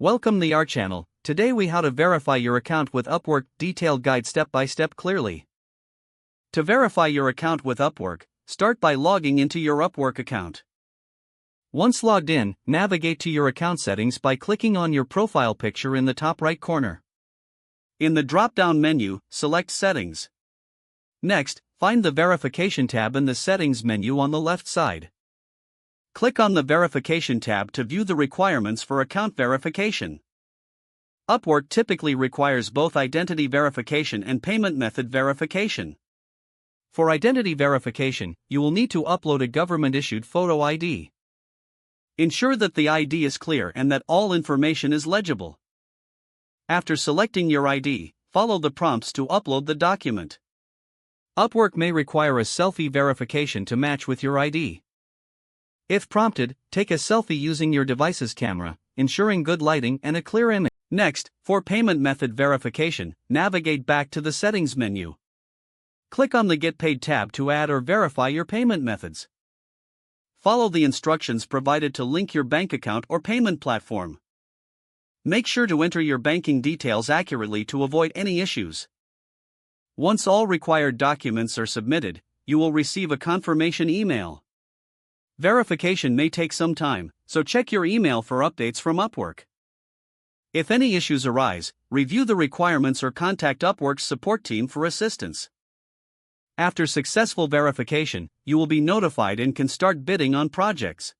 Welcome to our channel. Today we how to verify your account with Upwork, detailed guide step by step clearly. To verify your account with Upwork, start by logging into your Upwork account. Once logged in, navigate to your account settings by clicking on your profile picture in the top right corner. In the drop-down menu, select Settings. Next, find the Verification tab in the Settings menu on the left side. Click on the Verification tab to view the requirements for account verification. Upwork typically requires both identity verification and payment method verification. For identity verification, you will need to upload a government-issued photo ID. Ensure that the ID is clear and that all information is legible. After selecting your ID, follow the prompts to upload the document. Upwork may require a selfie verification to match with your ID. If prompted, take a selfie using your device's camera, ensuring good lighting and a clear image. Next, for payment method verification, navigate back to the Settings menu. Click on the Get Paid tab to add or verify your payment methods. Follow the instructions provided to link your bank account or payment platform. Make sure to enter your banking details accurately to avoid any issues. Once all required documents are submitted, you will receive a confirmation email. Verification may take some time, so check your email for updates from Upwork. If any issues arise, review the requirements or contact Upwork's support team for assistance. After successful verification, you will be notified and can start bidding on projects.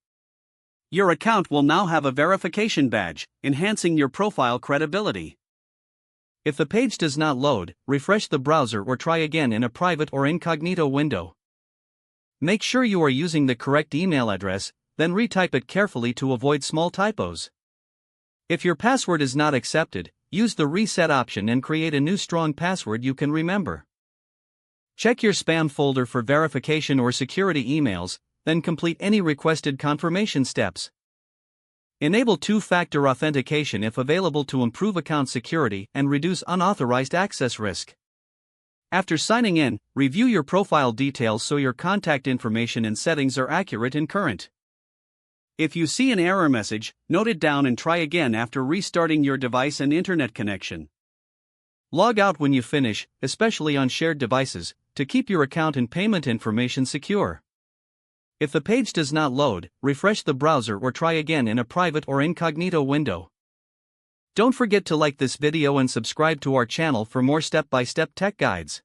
Your account will now have a verification badge, enhancing your profile credibility. If the page does not load, refresh the browser or try again in a private or incognito window. Make sure you are using the correct email address, then retype it carefully to avoid small typos. If your password is not accepted, use the reset option and create a new strong password you can remember. Check your spam folder for verification or security emails, then complete any requested confirmation steps. Enable two-factor authentication if available to improve account security and reduce unauthorized access risk. After signing in, review your profile details so your contact information and settings are accurate and current. If you see an error message, note it down and try again after restarting your device and internet connection. Log out when you finish, especially on shared devices, to keep your account and payment information secure. If the page does not load, refresh the browser or try again in a private or incognito window. Don't forget to like this video and subscribe to our channel for more step-by-step tech guides.